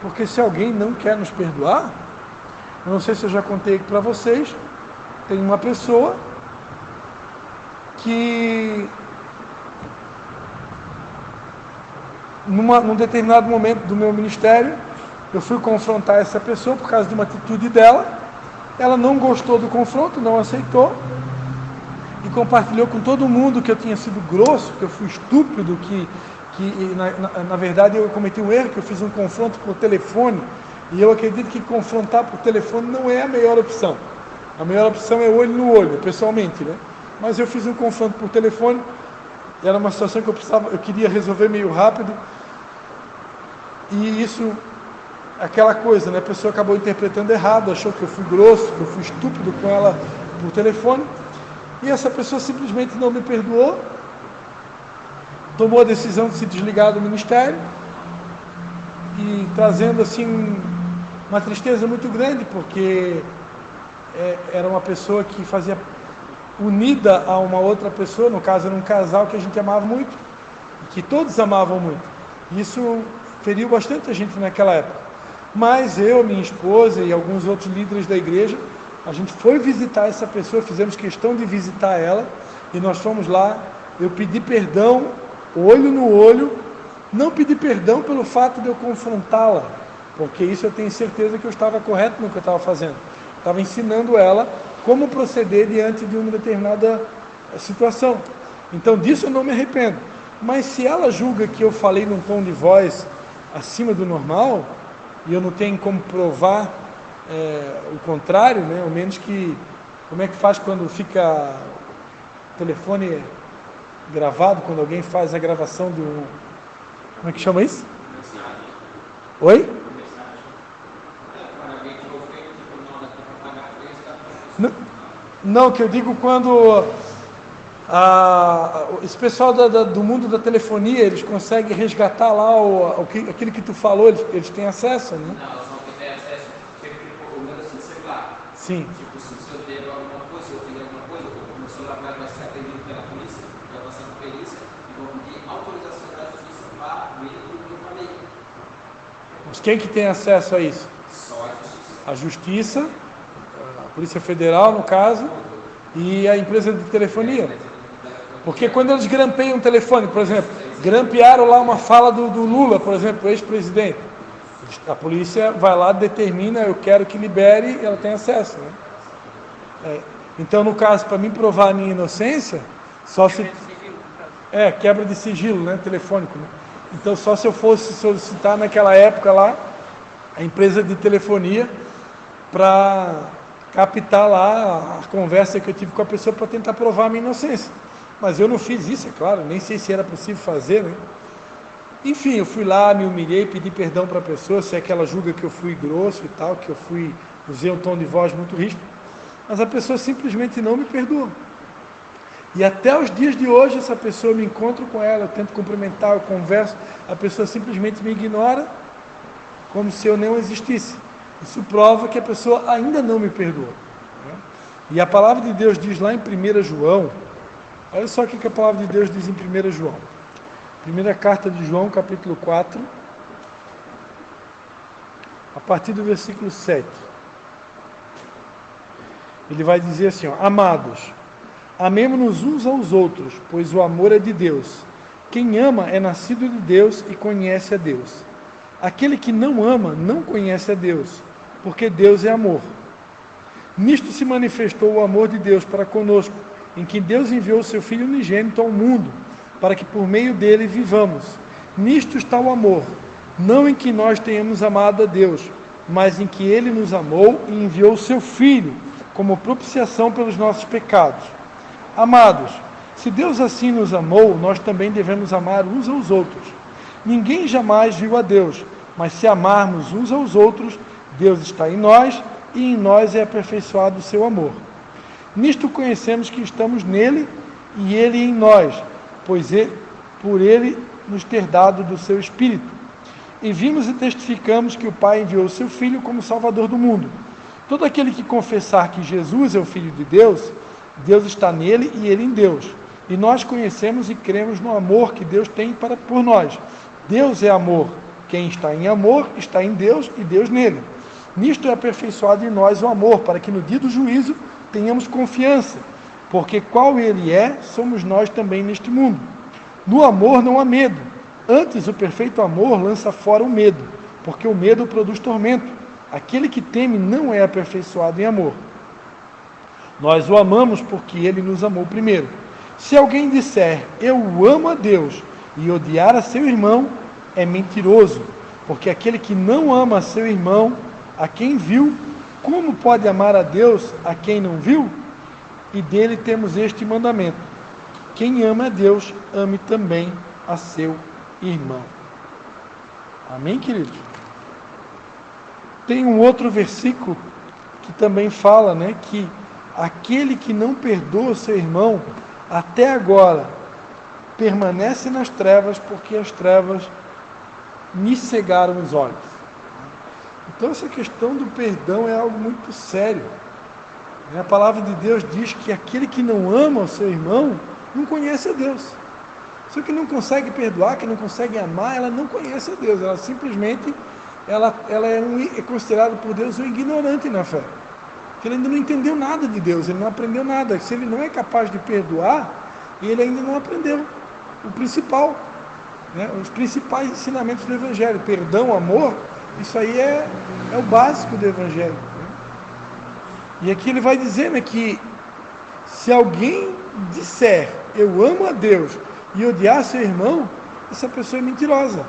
Porque se alguém não quer nos perdoar, eu não sei se eu já contei aqui para vocês, tem uma pessoa que num determinado momento do meu ministério, eu fui confrontar essa pessoa por causa de uma atitude dela, ela não gostou do confronto, não aceitou, e compartilhou com todo mundo que eu tinha sido grosso, que eu fui estúpido, que na verdade eu cometi um erro, que eu fiz um confronto por telefone, e eu acredito que confrontar por telefone não é a melhor opção. A melhor opção é olho no olho, pessoalmente, né? Mas eu fiz um confronto por telefone, era uma situação que eu queria resolver meio rápido, e isso, aquela coisa, né? A pessoa acabou interpretando errado, achou que eu fui grosso, que eu fui estúpido com ela por telefone, e essa pessoa simplesmente não me perdoou, tomou a decisão de se desligar do ministério, e trazendo assim uma tristeza muito grande, porque era uma pessoa que fazia unida a uma outra pessoa, no caso era um casal que a gente amava muito, que todos amavam muito. Isso feriu bastante a gente naquela época. Mas eu, minha esposa e alguns outros líderes da igreja, a gente foi visitar essa pessoa, fizemos questão de visitar ela, e nós fomos lá, eu pedi perdão, olho no olho, não pedi perdão pelo fato de eu confrontá-la, porque isso eu tenho certeza que eu estava correto no que eu estava fazendo. Estava ensinando ela como proceder diante de uma determinada situação. Então disso eu não me arrependo. Mas se ela julga que eu falei num tom de voz acima do normal, e eu não tenho como provar o contrário, né? Ao menos que, como é que faz quando fica o telefone gravado, quando alguém faz a gravação de um... Como é que chama isso? Oi? Não, que eu digo quando esse pessoal do mundo da telefonia, eles conseguem resgatar lá aquilo que tu falou, eles têm acesso, né? Não, eles não têm acesso, o número assim, celular. Sim. Tipo, se eu der alguma coisa, se eu fizer alguma coisa, o meu celular vai ser atendido pela polícia, vai passar por perícia, e vou pedir autorização da justiça para ver o que eu falei. Mas quem que tem acesso a isso? Só a justiça. A Justiça, a Polícia Federal, no caso, e a empresa de telefonia. Porque quando eles grampeiam um telefone, por exemplo, grampearam lá uma fala do Lula, por exemplo, ex-presidente, a polícia vai lá, determina, eu quero que libere, e ela tem acesso, né? Então, no caso, para mim provar a minha inocência, só se... quebra de sigilo, né, telefônico, né? Então, só se eu fosse solicitar naquela época lá, a empresa de telefonia, para captar lá a conversa que eu tive com a pessoa para tentar provar a minha inocência. Mas eu não fiz isso, é claro, nem sei se era possível fazer, né? Enfim, eu fui lá, me humilhei, pedi perdão para a pessoa, se é que ela julga que eu fui grosso e tal, que eu usei um tom de voz muito ríspido, mas a pessoa simplesmente não me perdoou. E até os dias de hoje, essa pessoa, me encontro com ela, eu tento cumprimentar, eu converso, a pessoa simplesmente me ignora, como se eu não existisse. Isso prova que a pessoa ainda não me perdoou, né? E a palavra de Deus diz lá em 1 João, olha só o que a palavra de Deus diz em 1 João. Primeira carta de João, capítulo 4, a partir do versículo 7. Ele vai dizer assim, amados, amemo-nos uns aos outros, pois o amor é de Deus. Quem ama é nascido de Deus e conhece a Deus. Aquele que não ama não conhece a Deus, porque Deus é amor. Nisto se manifestou o amor de Deus para conosco, em que Deus enviou o seu Filho unigênito ao mundo, para que por meio dele vivamos. Nisto está o amor, não em que nós tenhamos amado a Deus, mas em que ele nos amou e enviou o seu Filho, como propiciação pelos nossos pecados. Amados, se Deus assim nos amou, nós também devemos amar uns aos outros. Ninguém jamais viu a Deus, mas se amarmos uns aos outros, Deus está em nós e em nós é aperfeiçoado o seu amor. Nisto conhecemos que estamos nele e ele em nós, pois por ele nos ter dado do seu Espírito. E vimos e testificamos que o Pai enviou o seu Filho como Salvador do mundo. Todo aquele que confessar que Jesus é o Filho de Deus, Deus está nele e ele em Deus. E nós conhecemos e cremos no amor que Deus tem por nós. Deus é amor. Quem está em amor está em Deus e Deus nele. Nisto é aperfeiçoado em nós o amor, para que no dia do juízo tenhamos confiança, porque qual ele é, somos nós também neste mundo. No amor não há medo, antes o perfeito amor lança fora o medo, porque o medo produz tormento. Aquele que teme não é aperfeiçoado em amor. Nós o amamos porque ele nos amou primeiro. Se alguém disser, eu amo a Deus, e odiar a seu irmão, é mentiroso, porque aquele que não ama a seu irmão, a quem viu, como pode amar a Deus a quem não viu? E dele temos este mandamento: quem ama a Deus, ame também a seu irmão. Amém, queridos? Tem um outro versículo que também fala, que aquele que não perdoa o seu irmão, até agora, permanece nas trevas, porque as trevas me cegaram os olhos. Então essa questão do perdão é algo muito sério. A palavra de Deus diz que aquele que não ama o seu irmão, não conhece a Deus. Se que não consegue perdoar, que não consegue amar, ela não conhece a Deus. Ela simplesmente ela é considerada por Deus um ignorante na fé. Porque ele ainda não entendeu nada de Deus, ele não aprendeu nada. Se ele não é capaz de perdoar, ele ainda não aprendeu o principal, os principais ensinamentos do Evangelho. Perdão, amor, isso aí é o básico do Evangelho. E aqui ele vai dizer que se alguém disser, eu amo a Deus, e odiar seu irmão, essa pessoa é mentirosa.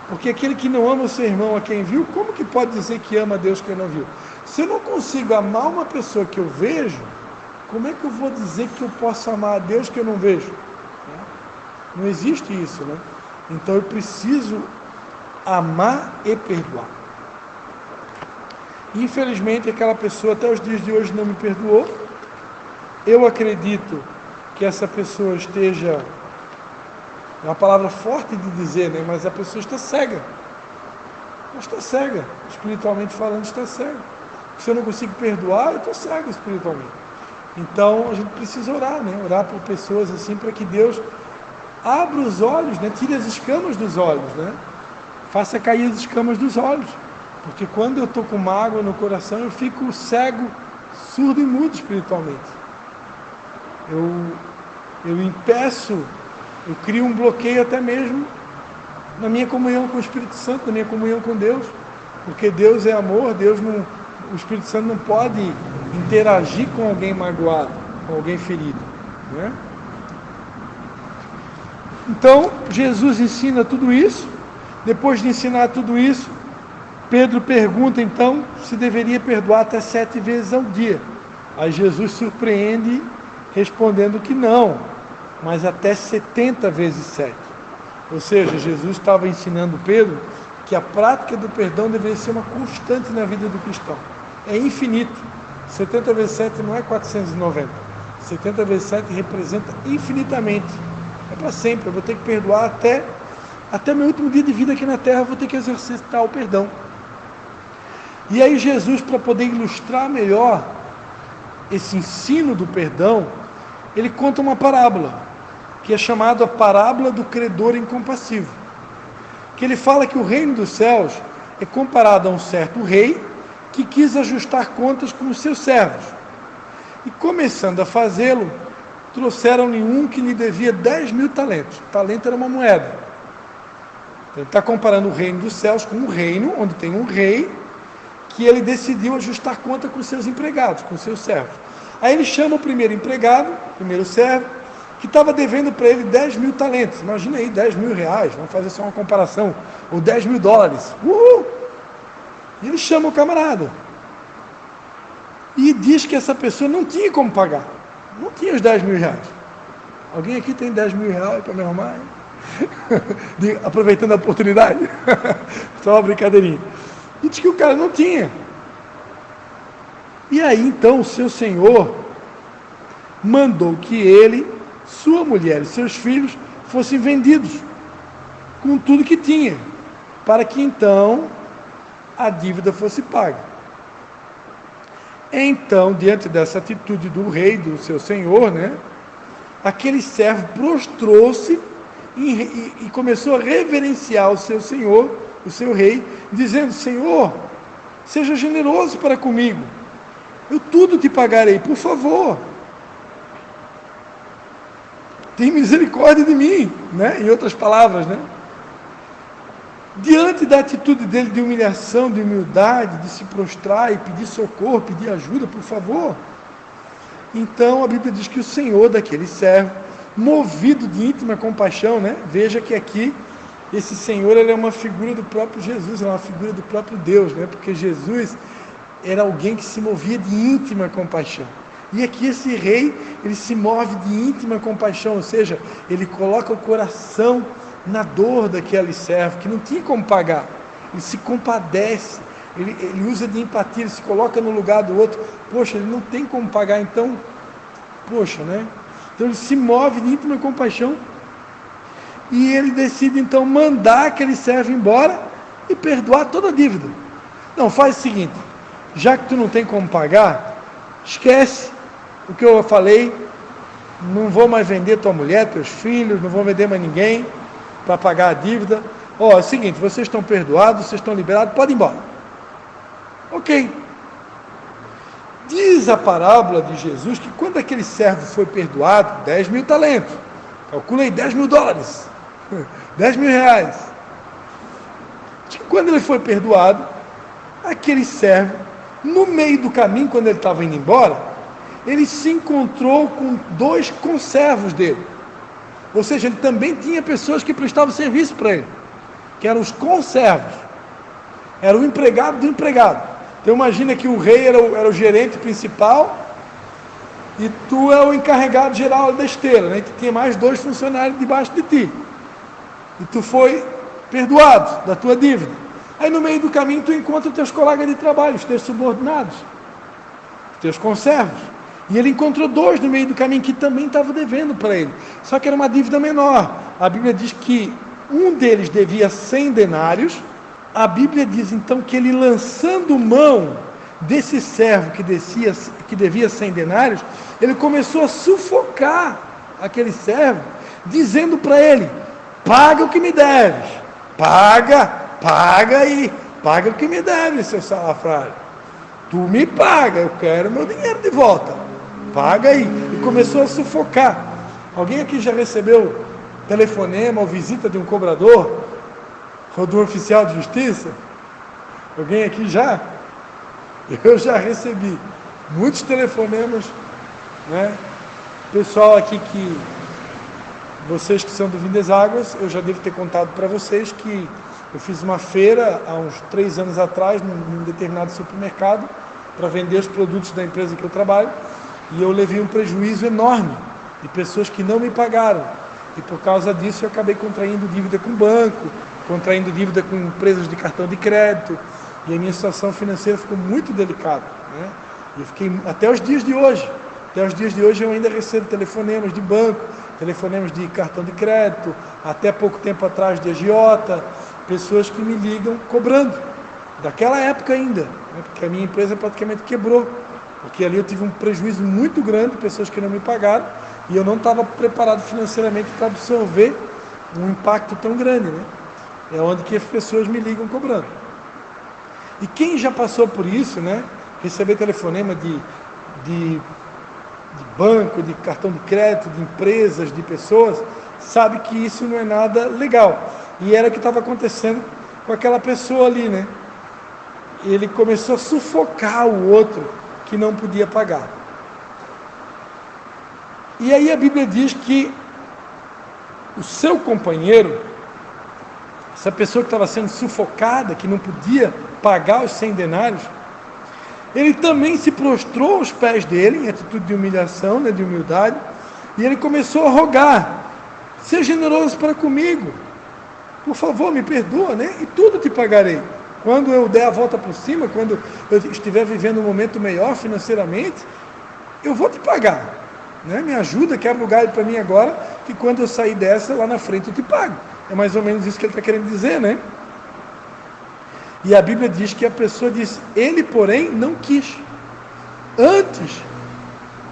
Porque aquele que não ama o seu irmão a quem viu, como que pode dizer que ama a Deus que não viu? Se eu não consigo amar uma pessoa que eu vejo, como é que eu vou dizer que eu posso amar a Deus que eu não vejo? Não existe isso, Então eu preciso amar e perdoar. Infelizmente aquela pessoa até os dias de hoje não me perdoou. Eu acredito que essa pessoa esteja, é uma palavra forte de dizer, mas a pessoa está cega. Ela está cega, espiritualmente falando, está cega. Se eu não consigo perdoar, eu estou cego espiritualmente. Então a gente precisa orar, orar por pessoas assim, para que Deus abra os olhos, tire as escamas dos olhos, faça cair as escamas dos olhos. Porque quando eu estou com mágoa no coração, eu fico cego, surdo e mudo espiritualmente. Eu impeço, eu crio um bloqueio até mesmo na minha comunhão com o Espírito Santo, na minha comunhão com Deus, porque Deus é amor, o Espírito Santo não pode interagir com alguém magoado, com alguém ferido, Então, Jesus ensina tudo isso. Depois de ensinar tudo isso, Pedro pergunta então se deveria perdoar até 7 vezes ao dia. Aí Jesus surpreende respondendo que não, mas até 70 vezes 7. Ou seja, Jesus estava ensinando Pedro que a prática do perdão deveria ser uma constante na vida do cristão. É infinito. 70 vezes 7 não é 490. 70 vezes 7 representa infinitamente. É para sempre. Eu vou ter que perdoar até meu último dia de vida aqui na terra, eu vou ter que exercitar o perdão. E aí Jesus, para poder ilustrar melhor esse ensino do perdão, ele conta uma parábola, que é chamada a parábola do credor incompassivo. Que ele fala que o reino dos céus é comparado a um certo rei que quis ajustar contas com os seus servos. E começando a fazê-lo, trouxeram-lhe um que lhe devia 10.000 talentos. Talento era uma moeda. Então, ele está comparando o reino dos céus com um reino onde tem um rei que ele decidiu ajustar conta com seus empregados, com seus servos. Aí ele chama o primeiro empregado, o primeiro servo, que estava devendo para ele 10.000 talentos. Imagina aí, 10.000 reais, vamos fazer só uma comparação, ou 10.000 dólares. Uhul! E ele chama o camarada. E diz que essa pessoa não tinha como pagar. Não tinha os 10.000 reais. Alguém aqui tem 10.000 reais para me arrumar? Aproveitando a oportunidade. Só uma brincadeirinha. E diz que o cara não tinha. E aí então o seu senhor mandou que ele, sua mulher e seus filhos fossem vendidos com tudo que tinha, para que então a dívida fosse paga. Então, diante dessa atitude do rei, do seu senhor, aquele servo prostrou-se e começou a reverenciar o seu senhor o seu rei, dizendo: Senhor, seja generoso para comigo, eu tudo te pagarei, por favor, tem misericórdia de mim, né? Em outras palavras, né? Diante da atitude dele de humilhação, de humildade, de se prostrar e pedir socorro, pedir ajuda, por favor. Então a Bíblia diz que o Senhor daquele servo, movido de íntima compaixão, né? Veja que aqui esse Senhor, ele é uma figura do próprio Jesus, é uma figura do próprio Deus, né? Porque Jesus era alguém que se movia de íntima compaixão. E aqui esse rei, ele se move de íntima compaixão, ou seja, ele coloca o coração na dor daquele servo, que não tinha como pagar. Ele se compadece, ele usa de empatia, ele se coloca no lugar do outro. Poxa, ele não tem como pagar, então, poxa, né? Então ele se move de íntima compaixão e ele decide então mandar aquele servo embora e perdoar toda a dívida. Não, faz o seguinte, já que tu não tem como pagar, esquece o que eu falei, não vou mais vender tua mulher, teus filhos, não vou vender mais ninguém para pagar a dívida. Ó, é o seguinte, vocês estão perdoados, vocês estão liberados, pode ir embora. Ok. Diz a parábola de Jesus que quando aquele servo foi perdoado, 10 mil talentos, calculei 10 mil dólares, 10 mil reais. Diz que quando ele foi perdoado, aquele servo, no meio do caminho, quando ele estava indo embora, ele se encontrou com 2 conservos dele. Ou seja, ele também tinha pessoas que prestavam serviço para ele, que eram os conservos. Era o empregado do empregado. Então imagina que o rei era o gerente principal e tu é o encarregado geral da esteira, né? Tu tinha mais 2 funcionários debaixo de ti. E tu foi perdoado da tua dívida. Aí no meio do caminho tu encontra os teus colegas de trabalho, os teus subordinados, os teus conservos. E ele encontrou 2 no meio do caminho que também estavam devendo para ele. Só que era uma dívida menor. A Bíblia diz que um deles devia 100 denários. A Bíblia diz então que ele, lançando mão desse servo que devia 100 denários, ele começou a sufocar aquele servo, dizendo para ele: paga o que me deves, paga aí, paga o que me deves, seu salafrário, tu me paga, eu quero meu dinheiro de volta, paga aí. E começou a sufocar. Alguém aqui já recebeu telefonema ou visita de um cobrador ou de um oficial de justiça? Alguém aqui já? Eu já recebi muitos telefonemas, né? Pessoal aqui que, vocês que são do Vindas Águas, eu já devo ter contado para vocês que eu fiz uma feira há uns 3 anos atrás, num determinado supermercado, para vender os produtos da empresa que eu trabalho, e eu levei um prejuízo enorme de pessoas que não me pagaram, e por causa disso eu acabei contraindo dívida com o banco, contraindo dívida com empresas de cartão de crédito, e a minha situação financeira ficou muito delicada, né? E eu fiquei até os dias de hoje. Até os dias de hoje eu ainda recebo telefonemas de banco, telefonemas de cartão de crédito, até pouco tempo atrás de agiota, pessoas que me ligam cobrando, daquela época ainda, né? Porque a minha empresa praticamente quebrou, porque ali eu tive um prejuízo muito grande, pessoas que não me pagaram, e eu não estava preparado financeiramente para absorver um impacto tão grande, né? É onde que as pessoas me ligam cobrando. E quem já passou por isso, né? Receber telefonema de banco, de cartão de crédito, de empresas, de pessoas, sabe que isso não é nada legal. E era o que estava acontecendo com aquela pessoa ali, né? Ele começou a sufocar o outro que não podia pagar. E aí a Bíblia diz que o seu companheiro, essa pessoa que estava sendo sufocada, que não podia pagar os 100 denários, ele também se prostrou aos pés dele, em atitude de humilhação, né, de humildade, e ele começou a rogar: seja generoso para comigo, por favor, me perdoa, né, e tudo te pagarei. Quando eu der a volta por cima, quando eu estiver vivendo um momento melhor financeiramente, eu vou te pagar, né? Me ajuda, quebra o galho para mim agora, que quando eu sair dessa, lá na frente eu te pago. É mais ou menos isso que ele está querendo dizer, né? E a Bíblia diz que a pessoa diz: ele, porém, não quis. Antes,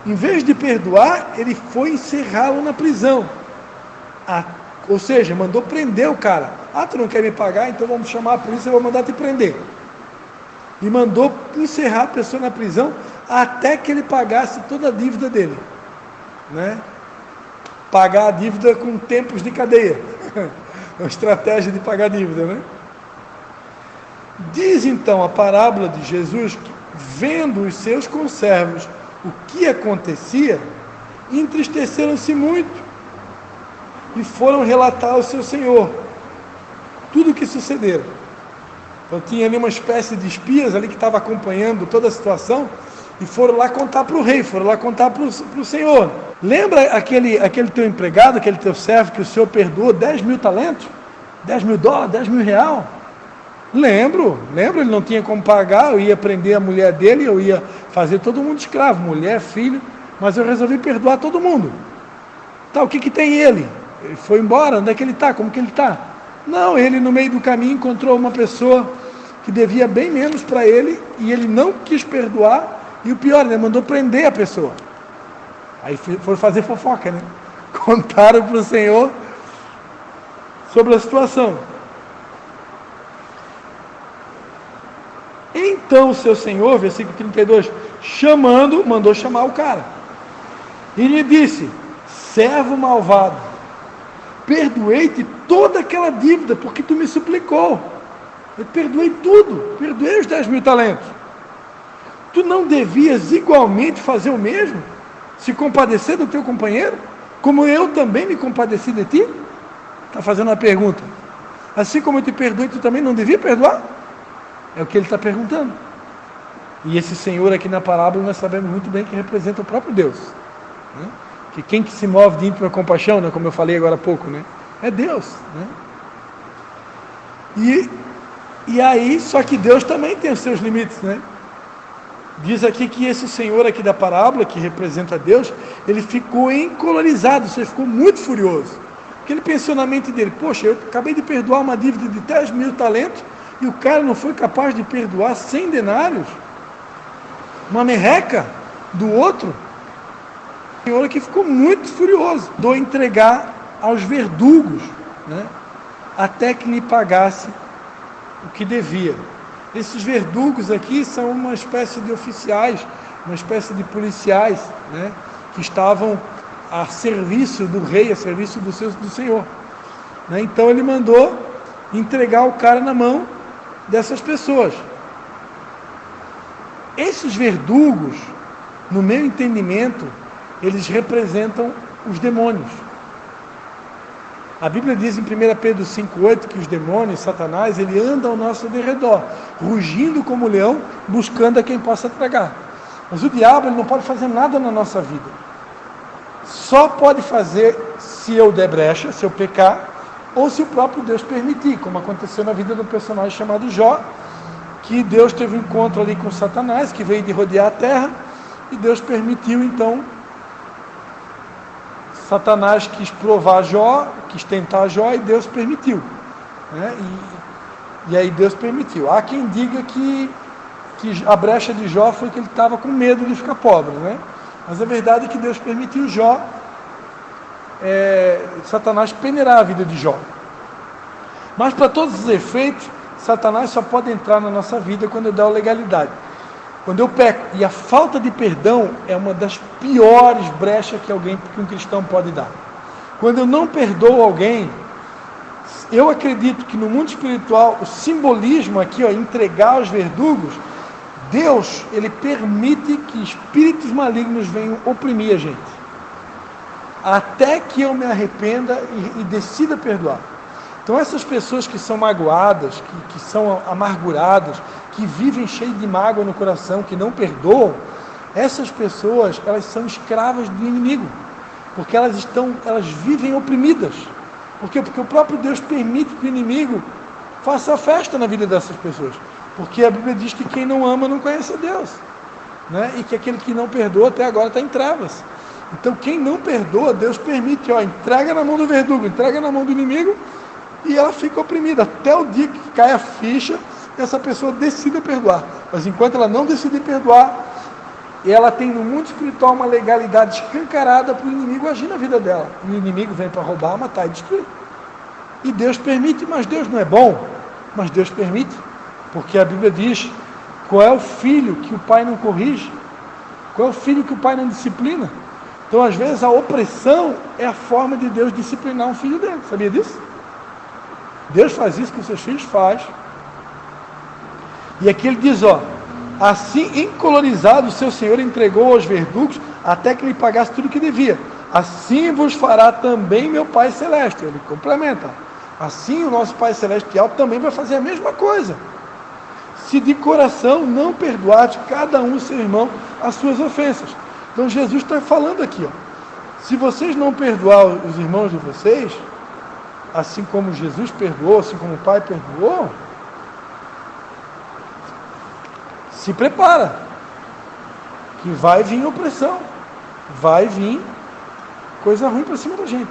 em vez de perdoar, ele foi encerrá-lo na prisão, Ou seja, mandou prender o cara. Ah, tu não quer me pagar? Então vamos chamar a polícia e vou mandar te prender. E mandou encerrar a pessoa na prisão até que ele pagasse toda a dívida dele, né? Pagar a dívida com tempos de cadeia. Uma estratégia de pagar a dívida, né? Diz então a parábola de Jesus que, vendo os seus conservos o que acontecia, entristeceram-se muito e foram relatar ao seu senhor tudo o que sucedera. Então tinha ali uma espécie de espias ali que estava acompanhando toda a situação e foram lá contar para o rei, foram lá contar para o senhor. Lembra aquele teu empregado, aquele teu servo que o senhor perdoou 10 mil talentos? 10 mil dólares, 10 mil real? Lembro, ele não tinha como pagar, eu ia prender a mulher dele, eu ia fazer todo mundo escravo, mulher, filho, mas eu resolvi perdoar todo mundo. Tá, o que tem ele? Ele foi embora, onde é que ele está? Como que ele está? Não, ele no meio do caminho encontrou uma pessoa que devia bem menos para ele, e ele não quis perdoar, e o pior, ele mandou prender a pessoa. Aí foram fazer fofoca, né? Contaram para o Senhor sobre a situação. Então o seu senhor, versículo 32, mandou chamar o cara. E lhe disse: servo malvado, perdoei-te toda aquela dívida, porque tu me suplicou. Eu perdoei tudo, perdoei os 10 mil talentos. Tu não devias igualmente fazer o mesmo? Se compadecer do teu companheiro? Como eu também me compadeci de ti? Está fazendo uma pergunta. Assim como eu te perdoei, tu também não devia perdoar? É o que ele está perguntando. E esse Senhor aqui na parábola nós sabemos muito bem que representa o próprio Deus, né? Que quem que se move de íntima compaixão, né? Como eu falei agora há pouco, né? É Deus, né? E aí, só que Deus também tem os seus limites, né? Diz aqui que esse Senhor aqui da parábola, que representa Deus, ele ficou encolorizado, ou seja, ficou muito furioso. Porque ele pensou na mente dele: poxa, eu acabei de perdoar uma dívida de 10 mil talentos, e o cara não foi capaz de perdoar 100 denários, uma merreca do outro. O Senhor aqui ficou muito furioso, do entregar aos verdugos, né, até que lhe pagasse o que devia. Esses verdugos aqui são uma espécie de oficiais, uma espécie de policiais, né, que estavam a serviço do rei, a serviço do Senhor, né? Então ele mandou entregar o cara na mão dessas pessoas. Esses verdugos, no meu entendimento, eles representam os demônios. A Bíblia diz em 1 Pedro 5,8 que os demônios, Satanás, ele anda ao nosso derredor, rugindo como leão, buscando a quem possa tragar. Mas o diabo, ele não pode fazer nada na nossa vida. Só pode fazer se eu der brecha, se eu pecar, ou se o próprio Deus permitir, como aconteceu na vida de um personagem chamado Jó, que Deus teve um encontro ali com Satanás, que veio de rodear a terra, e Deus permitiu, então, Satanás quis provar Jó, quis tentar Jó, e Deus permitiu, né? E aí Deus permitiu. Há quem diga que a brecha de Jó foi que ele estava com medo de ficar pobre, né? Mas a verdade é que Deus permitiu Jó, Satanás peneirar a vida de Jó. Mas para todos os efeitos, Satanás só pode entrar na nossa vida quando eu der legalidade. Quando eu peco. E a falta de perdão é uma das piores brechas que um cristão pode dar. Quando eu não perdoo alguém, eu acredito que no mundo espiritual, o simbolismo aqui, entregar aos verdugos, Deus, ele permite que espíritos malignos venham oprimir a gente, até que eu me arrependa e decida perdoar. Então essas pessoas que são magoadas, que são amarguradas, que vivem cheias de mágoa no coração, que não perdoam, essas pessoas, elas são escravas do inimigo, porque elas vivem oprimidas. Por quê? Porque o próprio Deus permite que o inimigo faça festa na vida dessas pessoas, porque a Bíblia diz que quem não ama não conhece a Deus, né? E que aquele que não perdoa até agora está em trevas. Então quem não perdoa, Deus permite, entrega na mão do verdugo, entrega na mão do inimigo, e ela fica oprimida, até o dia que cai a ficha, essa pessoa decide perdoar. Mas enquanto ela não decide perdoar, ela tem no mundo espiritual uma legalidade escancarada para o inimigo agir na vida dela. E o inimigo vem para roubar, matar e destruir. E Deus permite, mas Deus não é bom, mas Deus permite, porque a Bíblia diz, qual é o filho que o pai não corrige? Qual é o filho que o pai não disciplina? Então, às vezes, a opressão é a forma de Deus disciplinar um filho dele, sabia disso? Deus faz isso com seus filhos? Faz. E aqui ele diz, assim, encolorizado, o seu Senhor entregou aos verdugos, até que lhe pagasse tudo o que devia. Assim vos fará também meu Pai Celeste. Ele complementa. Assim o nosso Pai Celestial também vai fazer a mesma coisa. Se de coração não perdoardes cada um seu irmão as suas ofensas. Então Jesus está falando aqui, se vocês não perdoar os irmãos de vocês, assim como Jesus perdoou, assim como o Pai perdoou, se prepara, que vai vir opressão, vai vir coisa ruim para cima da gente.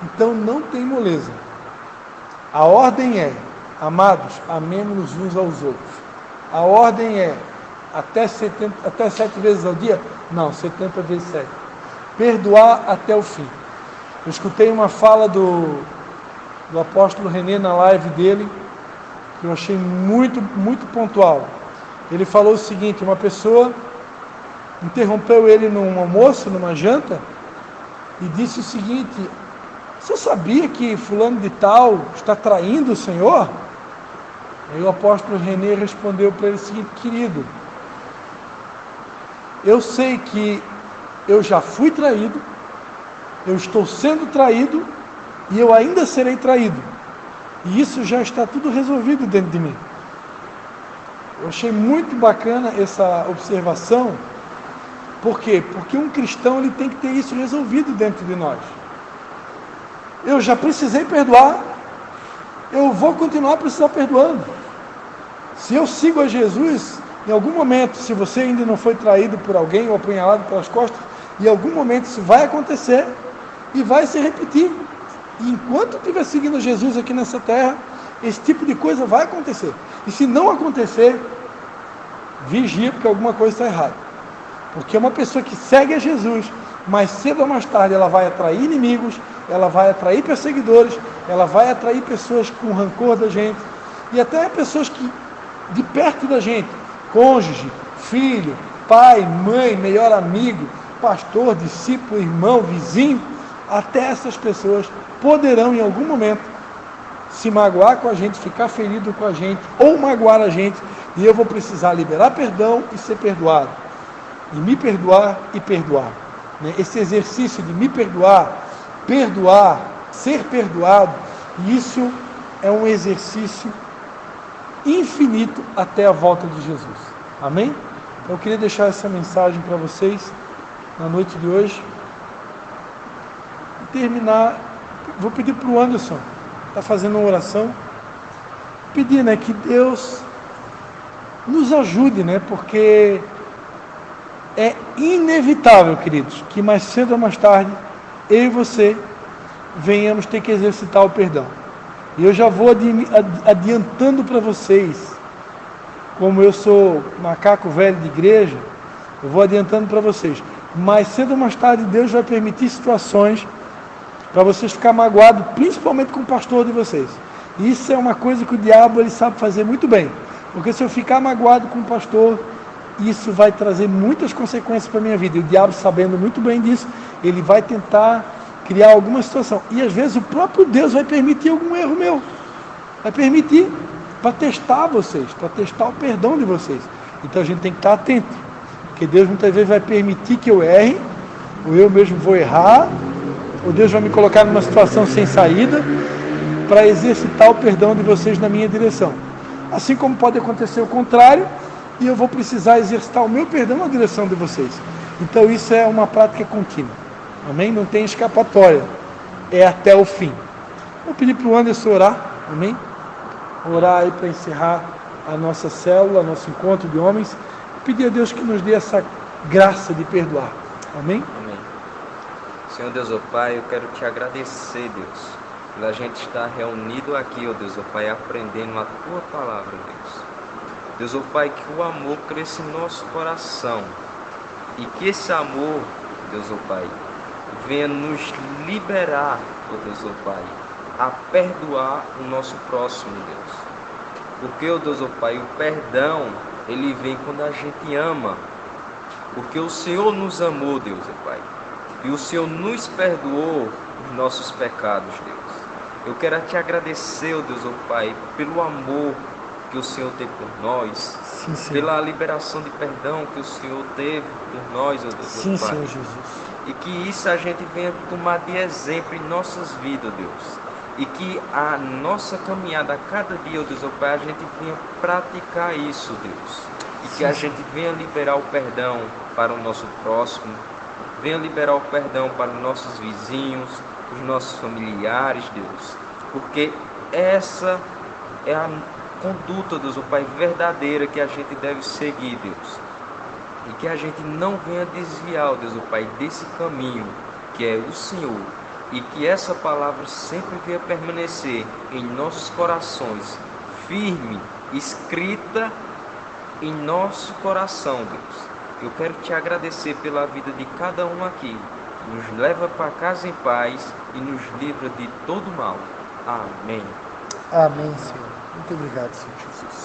Então não tem moleza. A ordem é, amados, amemo-nos uns aos outros. A ordem é até 7 vezes ao dia? Não, 70 vezes 7. Perdoar até o fim. Eu escutei uma fala do apóstolo René na live dele, que eu achei muito, muito pontual. Ele falou o seguinte, uma pessoa interrompeu ele num almoço, numa janta, e disse o seguinte, você sabia que fulano de tal está traindo o Senhor? Aí o apóstolo René respondeu para ele o seguinte, querido, eu sei que eu já fui traído, eu estou sendo traído e eu ainda serei traído. E isso já está tudo resolvido dentro de mim. Eu achei muito bacana essa observação. Por quê? Porque um cristão ele tem que ter isso resolvido dentro de nós. Eu já precisei perdoar, eu vou continuar a precisar perdoando. Se eu sigo a Jesus, em algum momento, se você ainda não foi traído por alguém ou apunhalado pelas costas, em algum momento isso vai acontecer e vai se repetir. E enquanto estiver seguindo Jesus aqui nessa terra, esse tipo de coisa vai acontecer. E se não acontecer, vigia, porque alguma coisa está errada. Porque uma pessoa que segue a Jesus, mais cedo ou mais tarde, ela vai atrair inimigos, ela vai atrair perseguidores, ela vai atrair pessoas com rancor da gente, e até pessoas que, de perto da gente, cônjuge, filho, pai, mãe, melhor amigo, pastor, discípulo, irmão, vizinho, até essas pessoas poderão em algum momento se magoar com a gente, ficar ferido com a gente, ou magoar a gente, e eu vou precisar liberar perdão e ser perdoado. E me perdoar e perdoar. Esse exercício de me perdoar, perdoar, ser perdoado, isso é um exercício infinito até a volta de Jesus. Amém? Então eu queria deixar essa mensagem para vocês na noite de hoje. E terminar, vou pedir para o Anderson, está fazendo uma oração, pedir, que Deus nos ajude, porque é inevitável, queridos, que mais cedo ou mais tarde, eu e você venhamos ter que exercitar o perdão. E eu já vou adiantando para vocês, como eu sou macaco velho de igreja, eu vou adiantando para vocês, mais cedo ou mais tarde Deus vai permitir situações para vocês ficar magoados, principalmente com o pastor de vocês. Isso é uma coisa que o diabo ele sabe fazer muito bem, porque se eu ficar magoado com o pastor, isso vai trazer muitas consequências para a minha vida. E o diabo, sabendo muito bem disso, ele vai tentar criar alguma situação. E às vezes o próprio Deus vai permitir algum erro meu. Vai permitir para testar vocês, para testar o perdão de vocês. Então a gente tem que estar atento. Porque Deus muitas vezes vai permitir que eu erre, ou eu mesmo vou errar, ou Deus vai me colocar numa situação sem saída, para exercitar o perdão de vocês na minha direção. Assim como pode acontecer o contrário, e eu vou precisar exercitar o meu perdão na direção de vocês. Então isso é uma prática contínua. Amém? Não tem escapatória. É até o fim. Vou pedir para o Anderson orar. Amém? Orar aí para encerrar a nossa célula, nosso encontro de homens. Pedir a Deus que nos dê essa graça de perdoar. Amém? Amém. Senhor Deus, ó Pai, eu quero te agradecer, Deus, pela gente estar reunido aqui, ó Deus, ó Pai, aprendendo a Tua Palavra, Deus. Deus, ó Pai, que o amor cresça em nosso coração e que esse amor, Deus, ó Pai, venha nos liberar, ó Deus, ó Pai, a perdoar o nosso próximo, Deus. Porque, ó Deus, ó Pai, o perdão, ele vem quando a gente ama. Porque o Senhor nos amou, Deus, ó Pai. E o Senhor nos perdoou os nossos pecados, Deus. Eu quero te agradecer, ó Deus, ó Pai, pelo amor que o Senhor teve por nós. Sim, Senhor. Pela liberação de perdão que o Senhor teve por nós, ó Deus, Sim, ó Pai. Senhor Jesus. E que isso a gente venha tomar de exemplo em nossas vidas, Deus. E que a nossa caminhada a cada dia, ó Deus, ó Pai, a gente venha praticar isso, Deus. E que a gente venha liberar o perdão para o nosso próximo, venha liberar o perdão para os nossos vizinhos, os nossos familiares, Deus. Porque essa é a conduta, Deus, ó Pai, verdadeira que a gente deve seguir, Deus. E que a gente não venha desviar, Deus, ó Pai, desse caminho que é o Senhor. E que essa palavra sempre venha permanecer em nossos corações, firme, escrita em nosso coração, Deus. Eu quero te agradecer pela vida de cada um aqui. Nos leva para casa em paz e nos livra de todo mal. Amém. Amém, Senhor. Muito obrigado, Senhor Jesus.